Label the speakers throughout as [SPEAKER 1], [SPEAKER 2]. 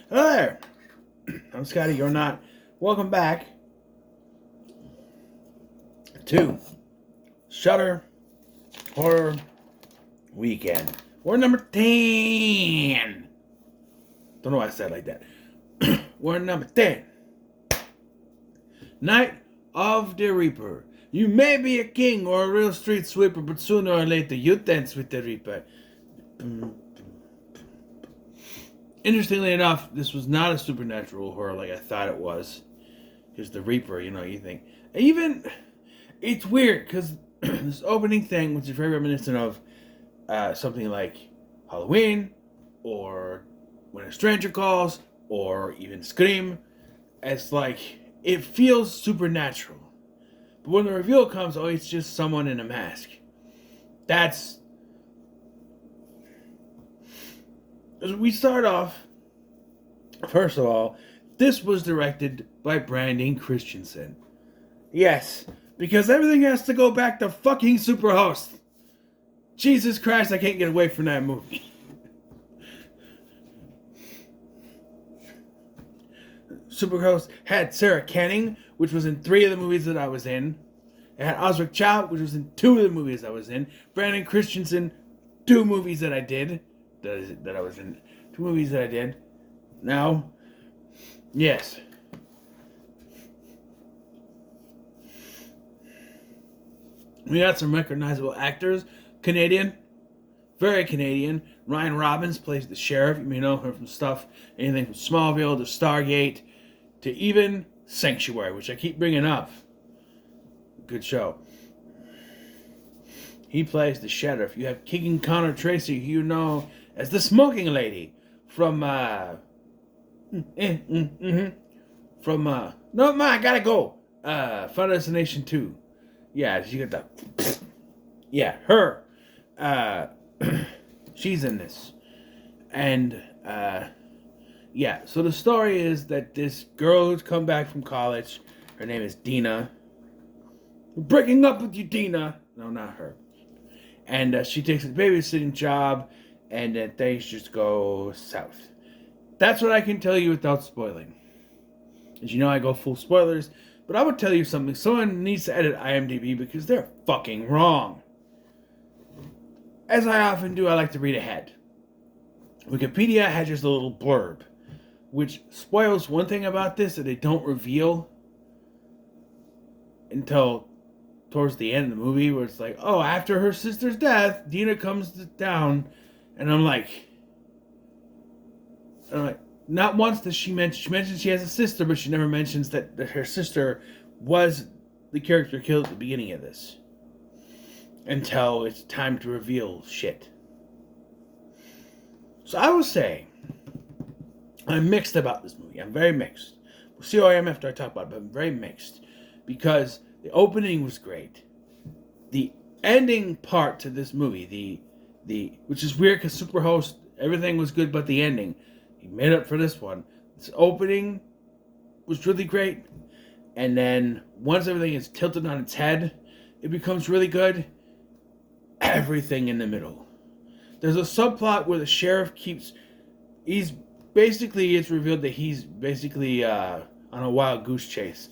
[SPEAKER 1] Hello there. I'm Scotty. You're not. Welcome back to Shudder Horror Weekend. We're number 10. Don't know why I said it like that. We're number 10. Night of the Reaper. You may be a king or a real street sweeper, but sooner or later you dance with the Reaper. Interestingly enough, this was not a supernatural horror like I thought it was. Because the Reaper, you think. Even, it's weird, because this opening thing, which is very reminiscent of something like Halloween, or When a Stranger Calls, or even Scream, it's like, it feels supernatural. But when the reveal comes, oh, it's just someone in a mask. That's... We start off, first of all, this was directed by Brandon Christensen. Yes, because everything has to go back to fucking Superhost. Jesus Christ, I can't get away from that movie. Superhost had Sarah Canning, which was in 3 of the movies that I was in. It had Osric Chow, which was in 2 of the movies I was in. Brandon Christensen, 2 movies that I did. That I was in. 2 movies that I did. Now, yes. We got some recognizable actors. Canadian. Very Canadian. Ryan Robbins plays the sheriff. You may know him from stuff. Anything from Smallville to Stargate to even Sanctuary, which I keep bringing up. Good show. He plays the sheriff. You have Keegan Connor Tracy, who you know as the smoking lady from No, ma, I gotta go. Final Destination 2. Yeah, she got the... Yeah, her. She's in this. And, yeah, so the story is that this girl who's come back from college, her name is Dina. We're breaking up with you, Dina. No, not her. And she takes a babysitting job, and then things just go south. That's what I can tell you without spoiling. As you know, I go full spoilers, but I would tell you something. Someone needs to edit IMDb because they're fucking wrong. As I often do, I like to read ahead. Wikipedia has just a little blurb, which spoils one thing about this that they don't reveal until towards the end of the movie, where it's like, oh, after her sister's death, Dina comes down, and I'm like, not once does she mentions she has a sister, but she never mentions that her sister was the character killed at the beginning of this. Until it's time to reveal shit. So I will say, I'm mixed about this movie. I'm very mixed. We'll see how I am after I talk about it, but I'm very mixed. Because the opening was great. The ending part to this movie, the which is weird because Superhost, everything was good but the ending. He made up for this one. This opening was really great. And then once everything is tilted on its head, it becomes really good. Everything in the middle. There's a subplot where the sheriff it's revealed that he's basically on a wild goose chase,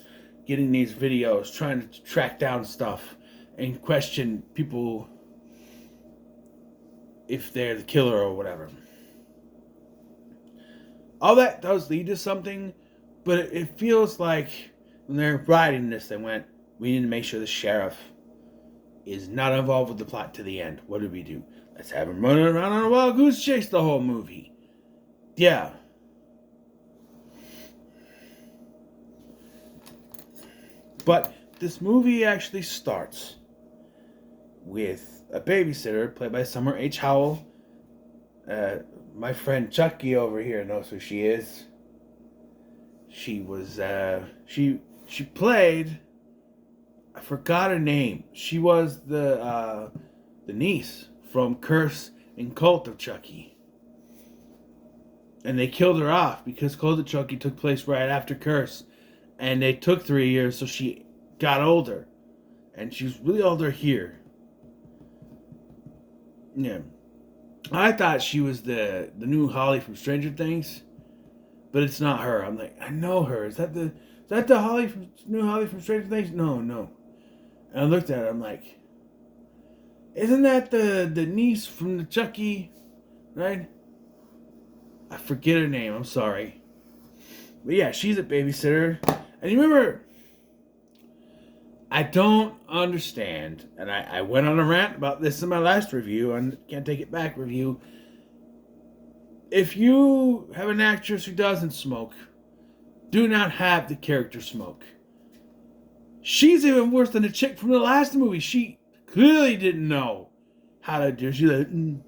[SPEAKER 1] getting these videos, trying to track down stuff and question people if they're the killer or whatever. All that does lead to something, but it feels like when they're writing this, they went, we need to make sure the sheriff is not involved with the plot to the end. What do we do? Let's have him running around on a wild goose chase the whole movie. Yeah. But this movie actually starts with a babysitter played by Summer H. Howell. My friend Chucky over here knows who she is. She was, she played... I forgot her name. She was the niece from Curse and Cult of Chucky. And they killed her off because Cult of Chucky took place right after Curse. And they took 3 years, so she got older. And she's really older here. Yeah. I thought she was the new Holly from Stranger Things. but it's not her. I'm like, I know her. Is that the Holly from new Holly from Stranger Things? No, no. And I looked at her. I'm like, isn't that the niece from the Chucky, right? I forget her name. I'm sorry. But yeah, she's a babysitter. And you remember, I don't understand, and I went on a rant about this in my last review, and Can't Take It Back review. If you have an actress who doesn't smoke, do not have the character smoke. She's even worse than the chick from the last movie. She clearly didn't know how to do it. She's like, And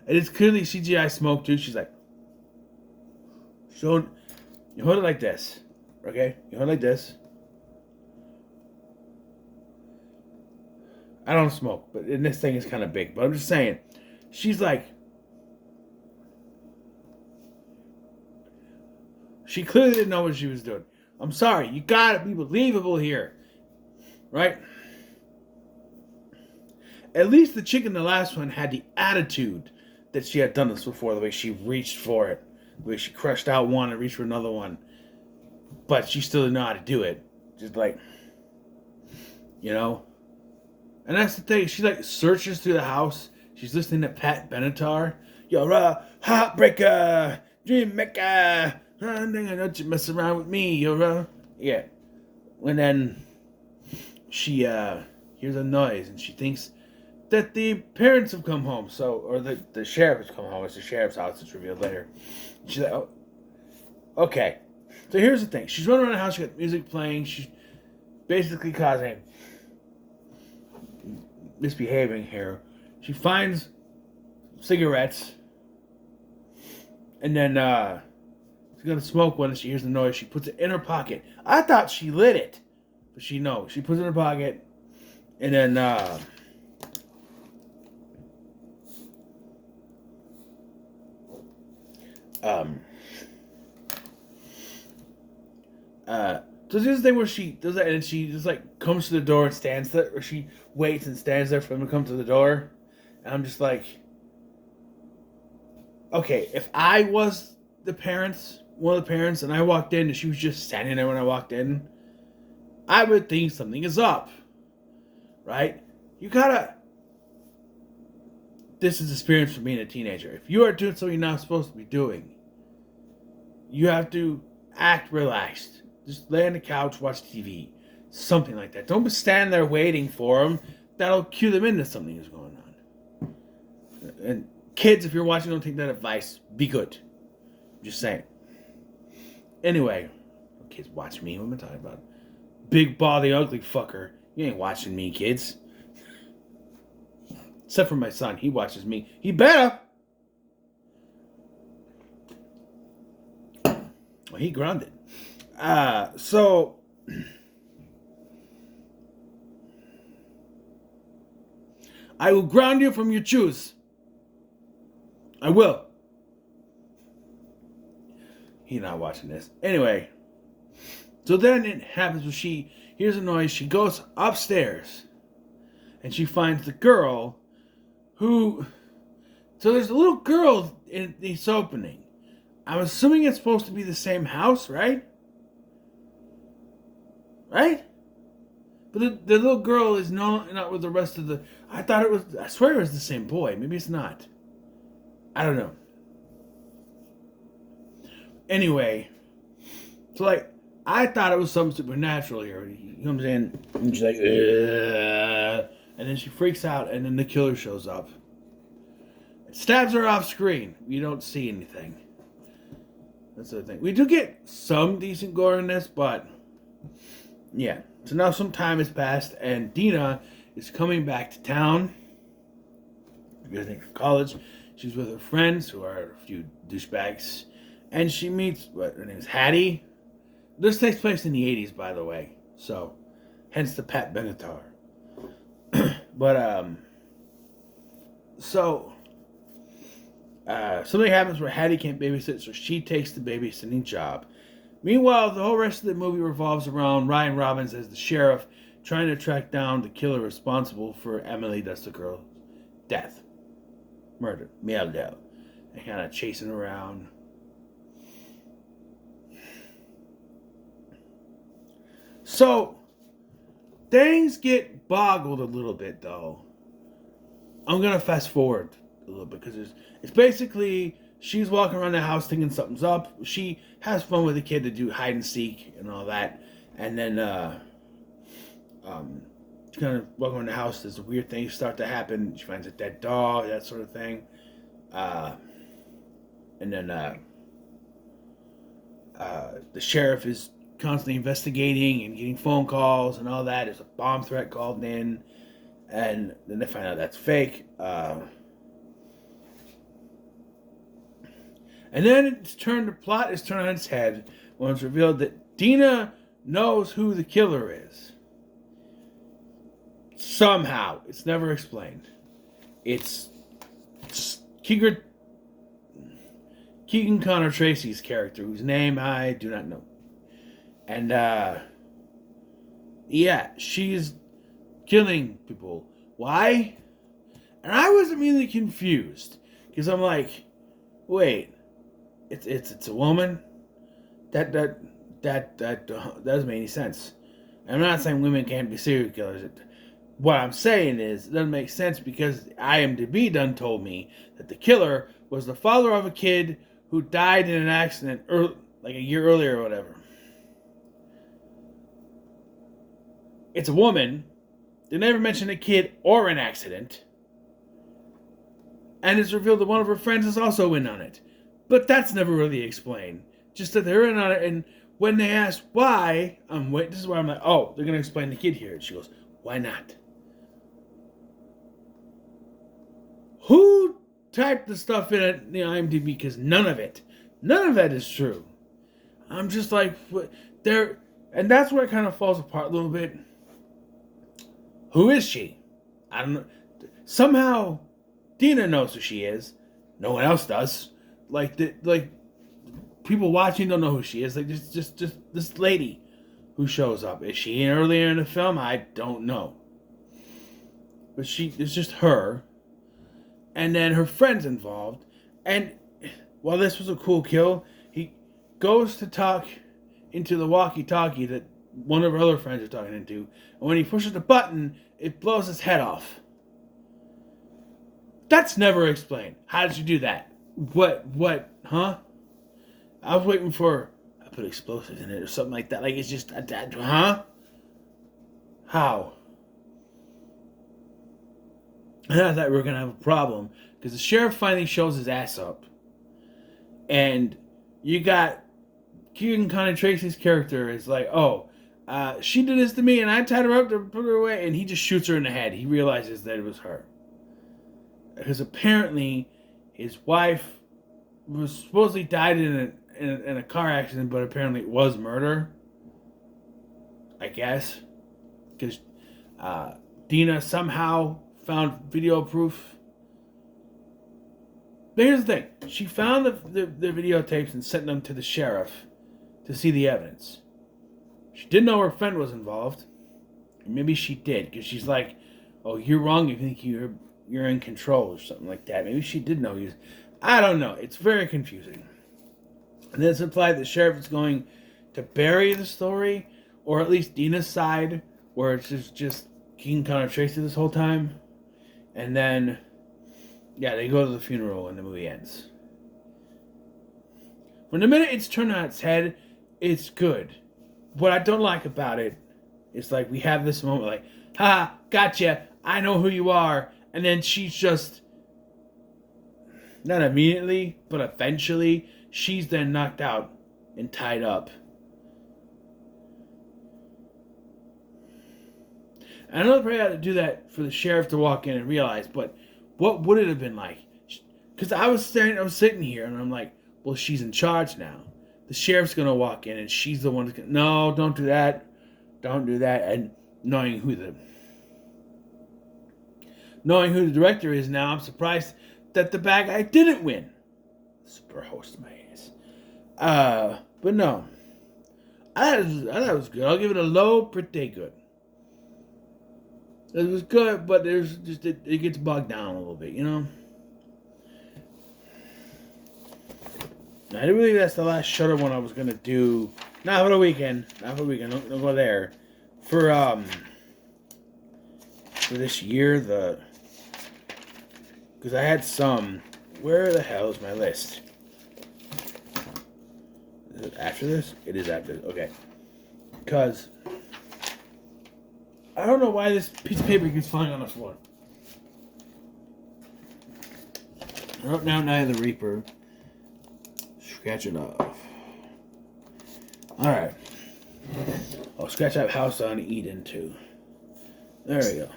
[SPEAKER 1] it's clearly CGI smoke too. She's like, so you hold it like this, okay? You hold it like this. I don't smoke, but and this thing is kind of big. But I'm just saying, she's like, she clearly didn't know what she was doing. I'm sorry, you gotta be believable here, right? At least the chick in the last one had the attitude that she had done this before. The way she reached for it, the way she crushed out one and reached for another one, but she still didn't know how to do it. Just like, you know. And that's the thing. She like searches through the house. She's listening to Pat Benatar. You're a heartbreaker, dream maker. Don't you mess around with me. You're a yeah. And then she hears a noise and she thinks that the parents have come home. Or the sheriff has come home. It's the sheriff's house. It's revealed later. She's like, oh, okay. So here's the thing. She's running around the house. She got music playing. She's basically causing misbehaving here. She finds cigarettes and then she's gonna smoke one and she hears the noise. She puts it in her pocket. I thought she lit it, but she puts it in her pocket and then so there's this thing where she does that and she just like comes to the door and stands there, or she waits and stands there for him to come to the door. And I'm just like, okay, if I was one of the parents, and I walked in and she was just standing there when I walked in, I would think something is up, right? This is experience for being a teenager. If you are doing something you're not supposed to be doing, you have to act relaxed. Just lay on the couch, watch TV. Something like that. Don't stand there waiting for them. That'll cue them into something is going on. And kids, if you're watching, don't take that advice. Be good. Just saying. Anyway, kids watch me. What am I talking about? Big body ugly fucker. You ain't watching me, kids. Except for my son. He watches me. He better. Well, he grounded. So I will ground you from your shoes. I will. He's not watching this. Anyway, so then it happens when she hears a noise. She goes upstairs and she finds the girl who. So there's a little girl in this opening. I'm assuming it's supposed to be the same house, right? Right? But the little girl is not with the rest of the... I swear it was the same boy. Maybe it's not. I don't know. Anyway. So, like, I thought it was something supernatural here. He comes in, and she's like, ugh. And then she freaks out, and then the killer shows up. Stabs her off screen. You don't see anything. That's the thing. We do get some decent gore in this, but... yeah. So now some time has passed, and Dina is coming back to town. Visiting from college. She's with her friends, who are a few douchebags. And she meets, her name is Hattie. This takes place in the 80s, by the way. So, hence the Pat Benatar. But, something happens where Hattie can't babysit, so she takes the babysitting job. Meanwhile, the whole rest of the movie revolves around Ryan Robbins as the sheriff trying to track down the killer responsible for Emily, that's the girl's death. Murder. Murder. And kind of chasing around. So things get boggled a little bit, though. I'm gonna fast forward a little bit because it's basically she's walking around the house thinking something's up. She has fun with the kid to do hide and seek and all that, and then she's kind of walking around the house. There's weird things start to happen. She finds a dead dog, that sort of thing, and then the sheriff is constantly investigating and getting phone calls and all that. There's a bomb threat called in, and then they find out that's fake. And then the plot is turned on its head when it's revealed that Dina knows who the killer is. Somehow. It's never explained. It's Keegan Connor Tracy's character, whose name I do not know. And, yeah, she's killing people. Why? And I was immediately confused. Because I'm like, wait. It's a woman. That doesn't make any sense. I'm not saying women can't be serial killers. What I'm saying is it doesn't make sense because IMDb done told me that the killer was the father of a kid who died in an accident like a year earlier or whatever. It's a woman. They never mention a kid or an accident. And it's revealed that one of her friends is also in on it. But that's never really explained. Just that they're in on it, and when they ask why, this is where I'm like, oh, they're going to explain the kid here. And she goes, why not? Who typed the stuff in at the IMDb? Because none of that is true. I'm just like, and that's where it kind of falls apart a little bit. Who is she? I don't know. Somehow, Dina knows who she is. No one else does. Like people watching don't know who she is. Like just this lady who shows up. Is she in earlier in the film? I don't know. But it's just her. And then her friend's involved. And while this was a cool kill, he goes to talk into the walkie-talkie that one of her other friends are talking into. And when he pushes the button, it blows his head off. That's never explained. How did you do that? What, huh? I was waiting for, I put explosives in it or something like that. Like, it's just, huh? How? And I thought we were going to have a problem because the sheriff finally shows his ass up. And you got Keegan Connor Tracy's character is like, oh, she did this to me and I tied her up to put her away. And he just shoots her in the head. He realizes that it was her. Because apparently his wife was supposedly died in a car accident, but apparently it was murder. I guess. Because Dina somehow found video proof. But here's the thing. She found the videotapes and sent them to the sheriff to see the evidence. She didn't know her friend was involved. Maybe she did, because she's like, oh, you're wrong. You think you're in control or something like that. Maybe she did know he was. I don't know. It's very confusing. And then it's implied the sheriff is going to bury the story, or at least Dina's side, where it's just Keegan Connor Tracy this whole time. And then, yeah, they go to the funeral and the movie ends. When the minute it's turned on its head, it's good. What I don't like about it is like we have this moment like, ha, gotcha, I know who you are. And then she's just, not immediately, but eventually, she's then knocked out and tied up. I know they probably had to do that for the sheriff to walk in and realize, but what would it have been like? Because I was sitting here and I'm like, well, she's in charge now. The sheriff's going to walk in and she's the one that's going to, no, don't do that. Don't do that. And knowing who the director is now, I'm surprised that the bad guy didn't win. Super host my ass. But no. I thought it was good. I'll give it a low, pretty good. It was good, but there's just it gets bogged down a little bit, you know? I believe that's the last Shudder one I was going to do Not for the weekend. Not for the weekend. Don't go there. For this year, because I had some. Where the hell is my list? Is it after this? It is after this. Okay. Because I don't know why this piece of paper keeps falling on the floor. I wrote down Night of the Reaper. Scratch it off. Alright. I'll scratch out House on Eden too. There we go.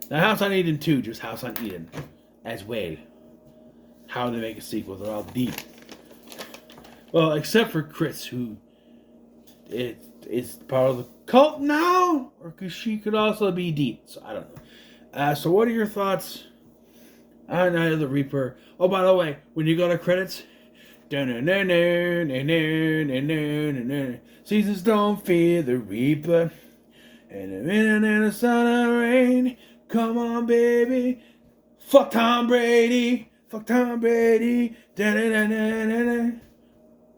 [SPEAKER 1] Now House on Eden 2, just House on Eden as well. How to make a sequel, they're all deep. Well, except for Chris, who is part of the cult now, or because she could also be deep. So I don't know. So what are your thoughts on Night of the Reaper? Oh, by the way, when you go to credits, seasons don't fear the Reaper, and the wind and the sun and rain. Come on, baby, fuck Tom Brady, fuck Tom Brady.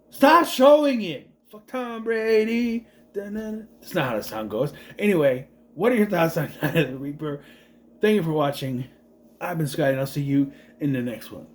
[SPEAKER 1] Stop showing it. Fuck Tom Brady. That's not how the song goes. Anyway, what are your thoughts on Night of the Reaper? Thank you for watching. I've been Scotty, and I'll see you in the next one.